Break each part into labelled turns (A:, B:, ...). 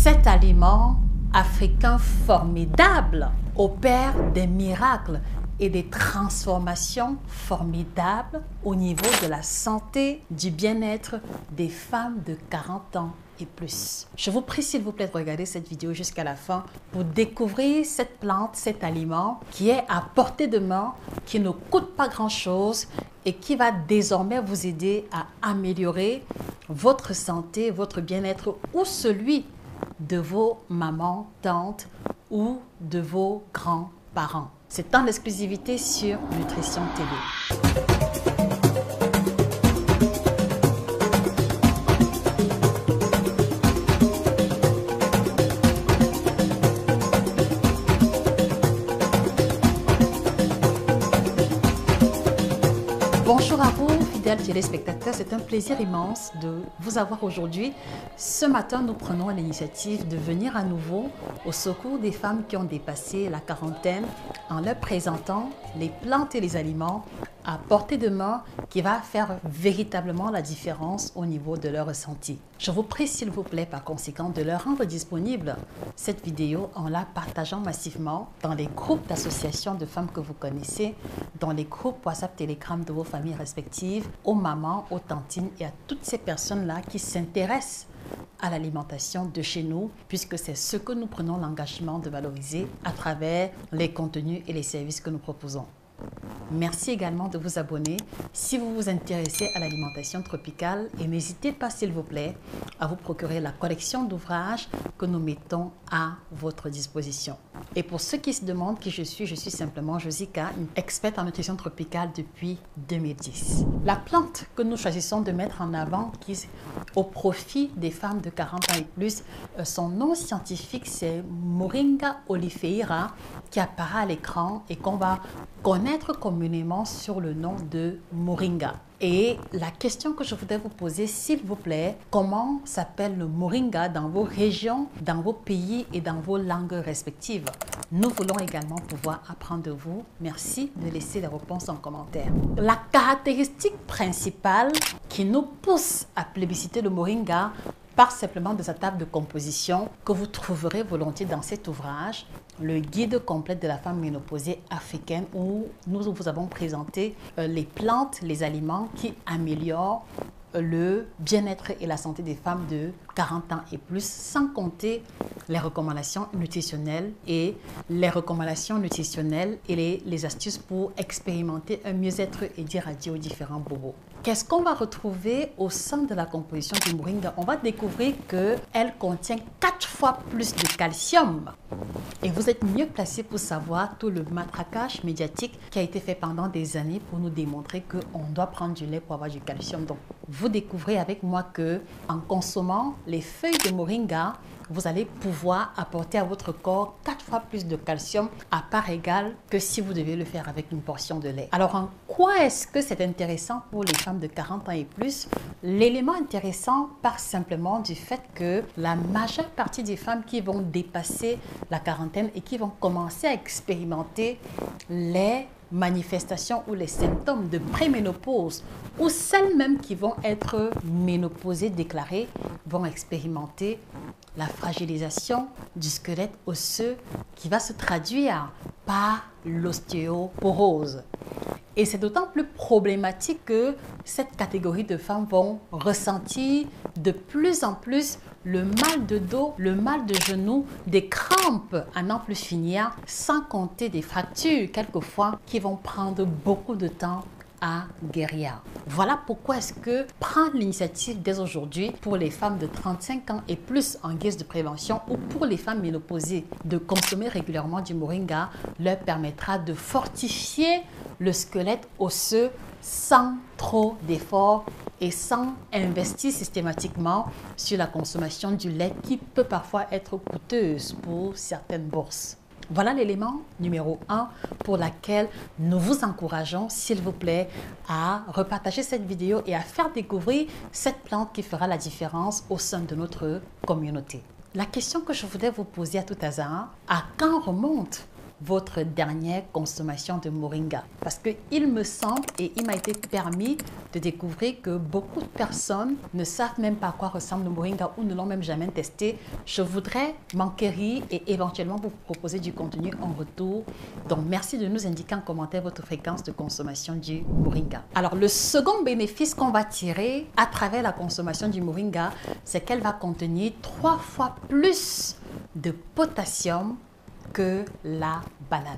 A: Cet aliment africain formidable opère des miracles et des transformations formidables au niveau de la santé, du bien-être des femmes de 40 ans et plus. Je vous prie s'il vous plaît de regarder cette vidéo jusqu'à la fin pour découvrir cette plante, cet aliment qui est à portée de main, qui ne coûte pas grand-chose et qui va désormais vous aider à améliorer votre santé, votre bien-être ou celui de vos mamans, tantes ou de vos grands-parents. C'est en exclusivité sur Nutrition TV. Bonjour à vous, fidèles téléspectateurs, c'est un plaisir immense de vous avoir aujourd'hui. Ce matin, nous prenons l'initiative de venir à nouveau au secours des femmes qui ont dépassé la quarantaine en leur présentant les plantes et les aliments à portée de main qui va faire véritablement la différence au niveau de leur ressenti. Je vous prie s'il vous plaît par conséquent de leur rendre disponible cette vidéo en la partageant massivement dans les groupes d'associations de femmes que vous connaissez, dans les groupes WhatsApp, Telegram de vos familles respectives, aux mamans, aux tantines et à toutes ces personnes-là qui s'intéressent à l'alimentation de chez nous, puisque c'est ce que nous prenons l'engagement de valoriser à travers les contenus et les services que nous proposons. Merci également de vous abonner si vous vous intéressez à l'alimentation tropicale et n'hésitez pas s'il vous plaît à vous procurer la collection d'ouvrages que nous mettons à votre disposition. Et pour ceux qui se demandent qui je suis simplement Josica, une experte en nutrition tropicale depuis 2010. La plante que nous choisissons de mettre en avant qui au profit des femmes de 40 ans et plus, son nom scientifique c'est Moringa oleifera qui apparaît à l'écran et qu'on va connaître communément sur le nom de Moringa. Et la question que je voudrais vous poser, s'il vous plaît, comment s'appelle le Moringa dans vos régions, dans vos pays et dans vos langues respectives? Nous voulons également pouvoir apprendre de vous. Merci de laisser les réponses en commentaire. La caractéristique principale qui nous pousse à plébisciter le Moringa part simplement de sa table de composition que vous trouverez volontiers dans cet ouvrage, le guide complet de la femme ménopausée africaine, où nous vous avons présenté les plantes, les aliments qui améliorent le bien-être et la santé des femmes de 40 ans et plus, sans compter les recommandations nutritionnelles et les astuces pour expérimenter un mieux-être et dire adieu aux différents bobos. Qu'est-ce qu'on va retrouver au sein de la composition du Moringa? On va découvrir qu'elle contient 4 fois plus de calcium. Et vous êtes mieux placé pour savoir tout le matraquage médiatique qui a été fait pendant des années pour nous démontrer qu'on doit prendre du lait pour avoir du calcium. Donc, vous découvrez avec moi que en consommant les feuilles de Moringa, vous allez pouvoir apporter à votre corps 4 fois plus de calcium à part égale que si vous devez le faire avec une portion de lait. Alors, en quoi est-ce que c'est intéressant pour les femmes de 40 ans et plus? L'élément intéressant part simplement du fait que la majeure partie des femmes qui vont dépasser la quarantaine et qui vont commencer à expérimenter les manifestations ou les symptômes de préménopause ou celles même qui vont être ménopausées déclarées vont expérimenter la fragilisation du squelette osseux qui va se traduire par l'ostéoporose. Et c'est d'autant plus problématique que cette catégorie de femmes vont ressentir de plus en plus le mal de dos, le mal de genou, des crampes à n'en plus finir, sans compter des fractures quelquefois qui vont prendre beaucoup de temps à guérir. Voilà pourquoi est-ce que prendre l'initiative dès aujourd'hui pour les femmes de 35 ans et plus en guise de prévention ou pour les femmes ménopausées de consommer régulièrement du Moringa leur permettra de fortifier le squelette osseux sans trop d'efforts et sans investir systématiquement sur la consommation du lait qui peut parfois être coûteuse pour certaines bourses. Voilà l'élément numéro 1 pour laquelle nous vous encourageons, s'il vous plaît, à repartager cette vidéo et à faire découvrir cette plante qui fera la différence au sein de notre communauté. La question que je voudrais vous poser à tout hasard, à quand remonte votre dernière consommation de moringa. Parce qu'il me semble et il m'a été permis de découvrir que beaucoup de personnes ne savent même pas à quoi ressemble le moringa ou ne l'ont même jamais testé. Je voudrais m'enquérir et éventuellement vous proposer du contenu en retour. Donc merci de nous indiquer en commentaire votre fréquence de consommation du moringa. Alors le second bénéfice qu'on va tirer à travers la consommation du moringa, c'est qu'elle va contenir 3 fois plus de potassium que la banane.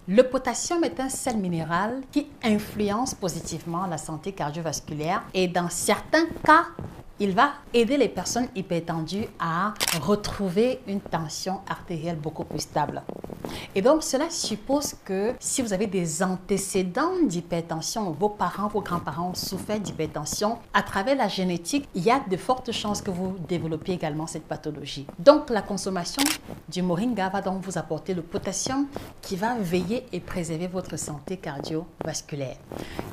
A: Le potassium est un sel minéral qui influence positivement la santé cardiovasculaire et dans certains cas, il va aider les personnes hypertendues à retrouver une tension artérielle beaucoup plus stable. Et donc, cela suppose que si vous avez des antécédents d'hypertension, vos parents, vos grands-parents ont souffert d'hypertension, à travers la génétique, il y a de fortes chances que vous développiez également cette pathologie. Donc, la consommation du moringa va donc vous apporter le potassium qui va veiller et préserver votre santé cardiovasculaire.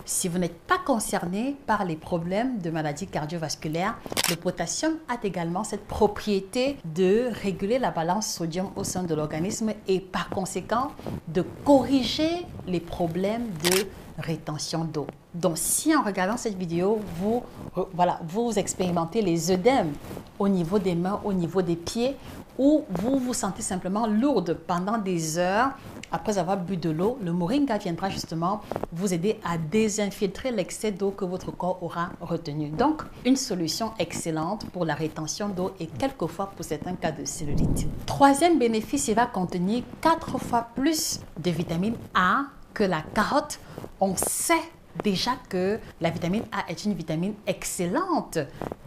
A: Si vous n'êtes pas concerné par les problèmes de maladies cardiovasculaires, le potassium a également cette propriété de réguler la balance sodium au sein de l'organisme et par conséquent de corriger les problèmes de rétention d'eau. Donc si en regardant cette vidéo, vous expérimentez les œdèmes au niveau des mains, au niveau des pieds, ou vous vous sentez simplement lourde pendant des heures après avoir bu de l'eau, le moringa viendra justement vous aider à désinfiltrer l'excès d'eau que votre corps aura retenu. Donc, une solution excellente pour la rétention d'eau et quelquefois pour certains cas de cellulite. Troisième bénéfice, il va contenir 4 fois plus de vitamine A que la carotte. On sait déjà que la vitamine A est une vitamine excellente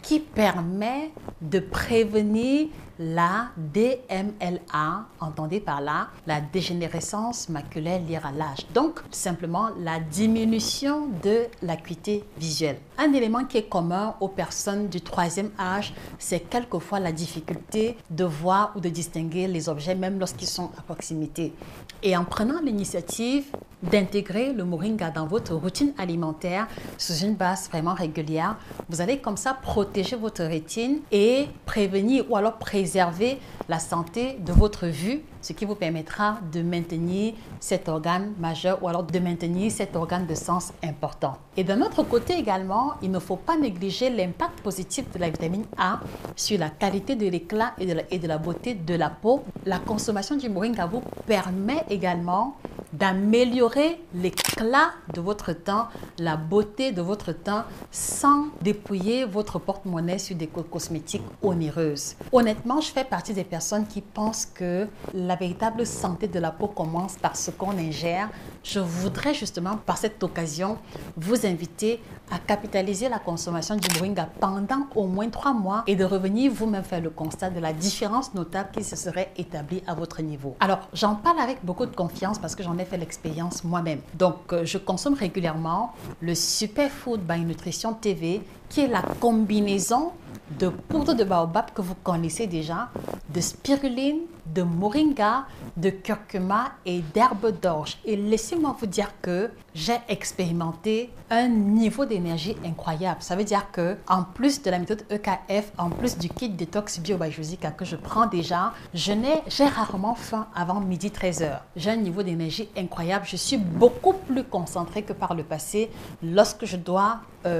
A: qui permet de prévenir la DMLA, entendez par là, la dégénérescence maculaire liée à l'âge. Donc, simplement la diminution de l'acuité visuelle. Un élément qui est commun aux personnes du 3e âge, c'est quelquefois la difficulté de voir ou de distinguer les objets, même lorsqu'ils sont à proximité. Et en prenant l'initiative d'intégrer le moringa dans votre routine alimentaire sous une base vraiment régulière, vous allez comme ça protéger votre rétine et prévenir ou alors préserver la santé de votre vue, ce qui vous permettra de maintenir cet organe majeur ou alors de maintenir cet organe de sens important. Et d'un autre côté également, il ne faut pas négliger l'impact positif de la vitamine A sur la qualité de l'éclat et de la beauté de la peau. La consommation du moringa vous permet également d'améliorer l'éclat de votre teint, la beauté de votre teint sans dépouiller votre porte-monnaie sur des cosmétiques onéreuses. Honnêtement, je fais partie des personnes qui pensent que la véritable santé de la peau commence par ce qu'on ingère. Je voudrais justement par cette occasion vous inviter à capitaliser la consommation du moringa pendant au moins 3 mois et de revenir vous-même faire le constat de la différence notable qui se serait établie à votre niveau. Alors, j'en parle avec beaucoup de confiance parce que j'en ai fait l'expérience moi-même. Donc, je consomme régulièrement le Superfood by Nutrition TV qui est la combinaison de poudre de baobab que vous connaissez déjà, de spiruline, de moringa, de curcuma et d'herbe d'orge. Et laissez-moi vous dire que j'ai expérimenté un niveau d'énergie incroyable. Ça veut dire que en plus de la méthode EKF, en plus du kit détox bio by Josica que je prends déjà, j'ai rarement faim avant midi 13h. J'ai un niveau d'énergie incroyable. Je suis beaucoup plus concentrée que par le passé lorsque je dois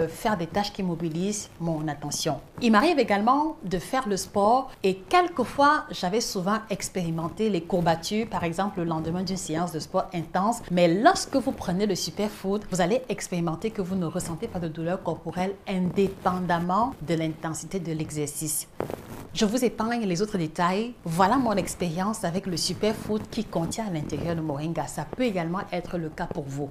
A: faire des tâches qui mobilisent mon attention. Il m'arrive également de faire le sport et quelquefois, j'avais souvent expérimenté les courbatures, par exemple le lendemain d'une séance de sport intense. Mais lorsque vous prenez le superfood, vous allez expérimenter que vous ne ressentez pas de douleur corporelle indépendamment de l'intensité de l'exercice. Je vous épargne les autres détails. Voilà mon expérience avec le superfood qui contient à l'intérieur le moringa. Ça peut également être le cas pour vous.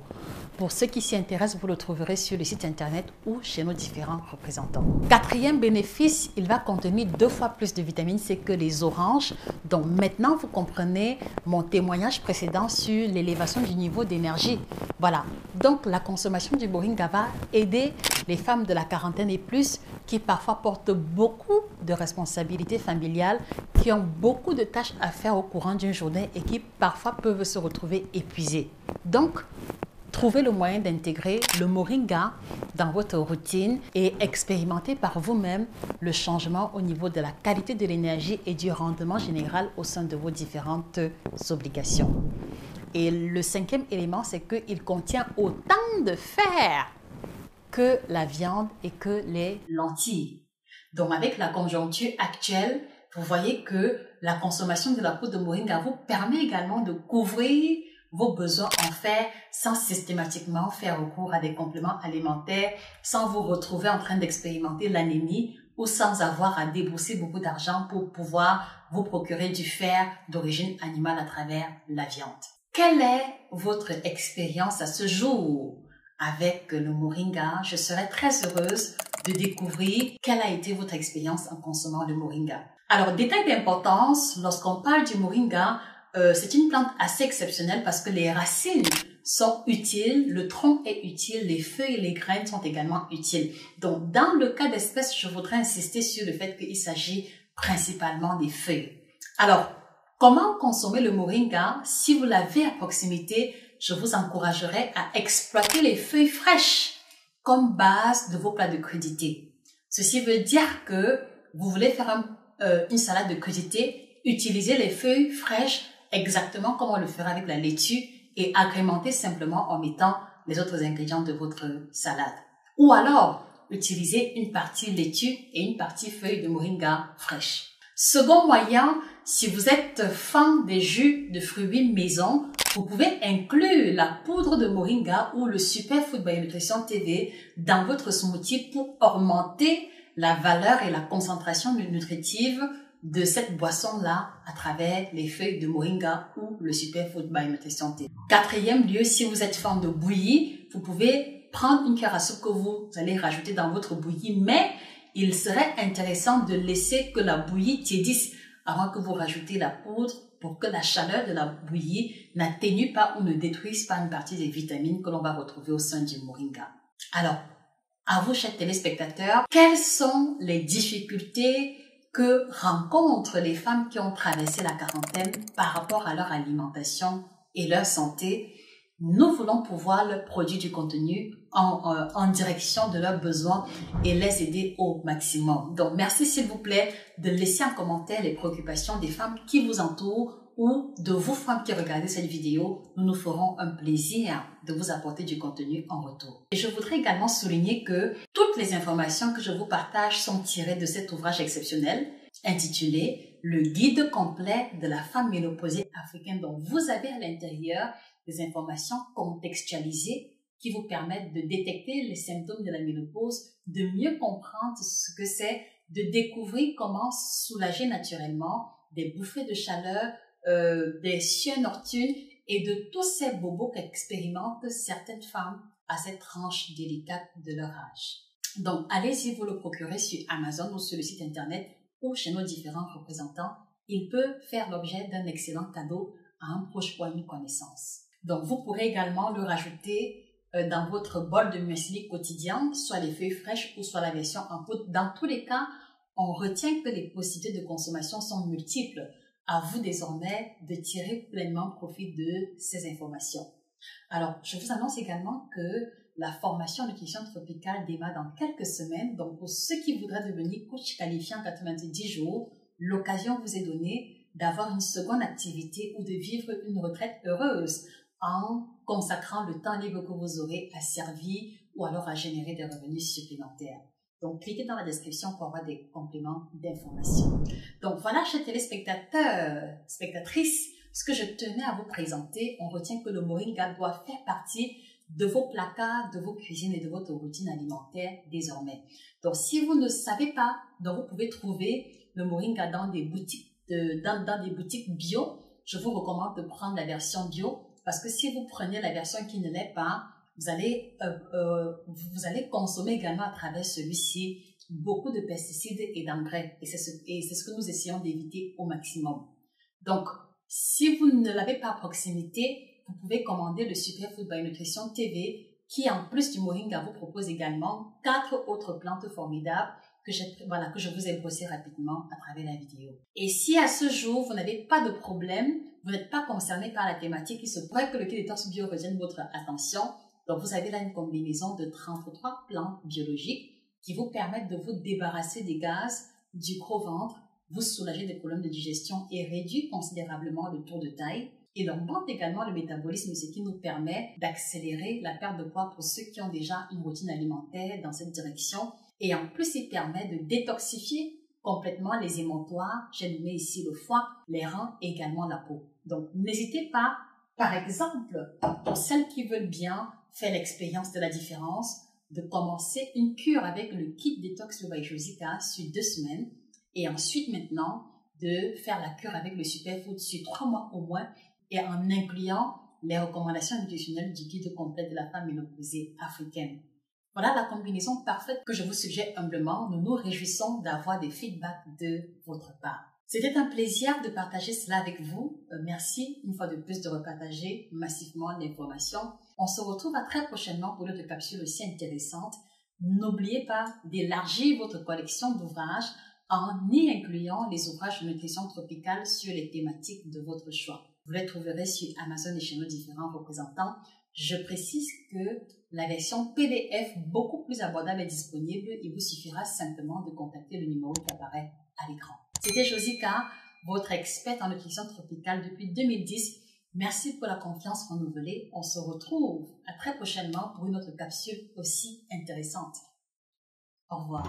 A: Pour ceux qui s'y intéressent, vous le trouverez sur le site internet ou chez nos différents représentants. Quatrième bénéfice, il va contenir 2 fois plus de vitamine C que les oranges. Donc maintenant, vous comprenez mon témoignage précédent sur l'élévation du niveau d'énergie. Voilà. Donc la consommation du moringa va aider les femmes de la quarantaine et plus qui parfois portent beaucoup de responsabilités familiales, qui ont beaucoup de tâches à faire au courant d'une journée et qui parfois peuvent se retrouver épuisées. Donc, trouvez le moyen d'intégrer le moringa dans votre routine et expérimentez par vous-même le changement au niveau de la qualité de l'énergie et du rendement général au sein de vos différentes obligations. Et le cinquième élément, c'est qu'il contient autant de fer que la viande et que les lentilles. Donc, avec la conjoncture actuelle, vous voyez que la consommation de la poudre de moringa vous permet également de couvrir vos besoins en fer sans systématiquement faire recours à des compléments alimentaires, sans vous retrouver en train d'expérimenter l'anémie ou sans avoir à débourser beaucoup d'argent pour pouvoir vous procurer du fer d'origine animale à travers la viande. Quelle est votre expérience à ce jour avec le moringa? Je serais très heureuse de découvrir quelle a été votre expérience en consommant le moringa. Alors, détail d'importance, lorsqu'on parle du moringa, c'est une plante assez exceptionnelle parce que les racines sont utiles, le tronc est utile, les feuilles et les graines sont également utiles. Donc, dans le cas d'espèce, je voudrais insister sur le fait qu'il s'agit principalement des feuilles. Alors, comment consommer le moringa? Si vous l'avez à proximité, je vous encouragerais à exploiter les feuilles fraîches comme base de vos plats de crudité. Ceci veut dire que vous voulez faire une salade de crudité, utilisez les feuilles fraîches exactement comme on le ferait avec la laitue et agrémentez simplement en mettant les autres ingrédients de votre salade. Ou alors, utilisez une partie laitue et une partie feuille de moringa fraîche. Second moyen, si vous êtes fan des jus de fruits maison, vous pouvez inclure la poudre de moringa ou le Superfood by Nutrition TV dans votre smoothie pour augmenter la valeur et la concentration nutritive de cette boisson-là à travers les feuilles de moringa ou le Superfood by Nutrition TV. Quatrième lieu, si vous êtes fan de bouillie, vous pouvez prendre une cuillère à soupe que vous allez rajouter dans votre bouillie, mais il serait intéressant de laisser que la bouillie tiédisse avant que vous rajoutez la poudre pour que la chaleur de la bouillie n'atténue pas ou ne détruise pas une partie des vitamines que l'on va retrouver au sein du moringa. Alors, à vous, chers téléspectateurs, quelles sont les difficultés que rencontrent les femmes qui ont traversé la quarantaine par rapport à leur alimentation et leur santé? Nous voulons pouvoir leur produire du contenu en direction de leurs besoins et les aider au maximum. Donc, merci s'il vous plaît de laisser en commentaire les préoccupations des femmes qui vous entourent ou de vous femmes qui regardez cette vidéo. Nous nous ferons un plaisir de vous apporter du contenu en retour. Et je voudrais également souligner que toutes les informations que je vous partage sont tirées de cet ouvrage exceptionnel intitulé « Le guide complet de la femme ménopausée africaine » dont vous avez à l'intérieur des informations contextualisées qui vous permettent de détecter les symptômes de la ménopause, de mieux comprendre ce que c'est, de découvrir comment soulager naturellement des bouffées de chaleur, des sueurs nocturnes et de tous ces bobos qu'expérimentent certaines femmes à cette tranche délicate de leur âge. Donc, allez-y vous le procurer sur Amazon ou sur le site internet ou chez nos différents représentants. Il peut faire l'objet d'un excellent cadeau à un proche ou à une connaissance. Donc, vous pourrez également le rajouter dans votre bol de muesli quotidien, soit les feuilles fraîches ou soit la version en poudre. Dans tous les cas, on retient que les possibilités de consommation sont multiples. À vous désormais de tirer pleinement profit de ces informations. Alors, je vous annonce également que la formation en nutrition tropicale démarre dans quelques semaines. Donc, pour ceux qui voudraient devenir coach qualifié en 90 jours, l'occasion vous est donnée d'avoir une seconde activité ou de vivre une retraite heureuse en consacrant le temps libre que vous aurez à servir ou alors à générer des revenus supplémentaires. Donc, cliquez dans la description pour avoir des compléments d'information. Donc, voilà, chers téléspectateurs, spectatrices, ce que je tenais à vous présenter. On retient que le moringa doit faire partie de vos placards, de vos cuisines et de votre routine alimentaire désormais. Donc, si vous ne savez pas, donc vous pouvez trouver le moringa dans des boutiques, dans des boutiques bio. Je vous recommande de prendre la version bio parce que si vous prenez la version qui ne l'est pas, vous allez consommer également à travers celui-ci beaucoup de pesticides et d'engrais. Et c'est ce que nous essayons d'éviter au maximum. Donc, si vous ne l'avez pas à proximité, vous pouvez commander le Superfood by Nutrition TV qui, en plus du moringa, vous propose également 4 autres plantes formidables que je vous ai brossées rapidement à travers la vidéo. Et si à ce jour, vous n'avez pas de problème, vous n'êtes pas concerné par la thématique, il se pourrait que le kit détox bio retienne votre attention. Donc, vous avez là une combinaison de 33 plantes biologiques qui vous permettent de vous débarrasser des gaz, du gros ventre, vous soulager des problèmes de digestion et réduire considérablement le tour de taille. Il augmente également le métabolisme, ce qui nous permet d'accélérer la perte de poids pour ceux qui ont déjà une routine alimentaire dans cette direction. Et en plus, il permet de détoxifier complètement les émontoires. J'ai nommé ici le foie, les reins et également la peau. Donc, n'hésitez pas, par exemple, pour celles qui veulent bien faire l'expérience de la différence, de commencer une cure avec le kit détox Luva Josica sur 2 semaines et ensuite maintenant de faire la cure avec le superfood sur 3 mois au moins et en incluant les recommandations nutritionnelles du guide complet de la femme ménopausée africaine. Voilà la combinaison parfaite que je vous suggère humblement. Nous nous réjouissons d'avoir des feedbacks de votre part. C'était un plaisir de partager cela avec vous. Merci une fois de plus de repartager massivement l'information. On se retrouve à très prochainement pour d'autres capsules aussi intéressantes. N'oubliez pas d'élargir votre collection d'ouvrages en y incluant les ouvrages de nutrition tropicale sur les thématiques de votre choix. Vous les trouverez sur Amazon et chez nos différents représentants. Je précise que la version PDF beaucoup plus abordable est disponible. Il vous suffira simplement de contacter le numéro qui apparaît à l'écran. C'était Josica, votre experte en nutrition tropicale depuis 2010. Merci pour la confiance renouvelée. On se retrouve à très prochainement pour une autre capsule aussi intéressante. Au revoir.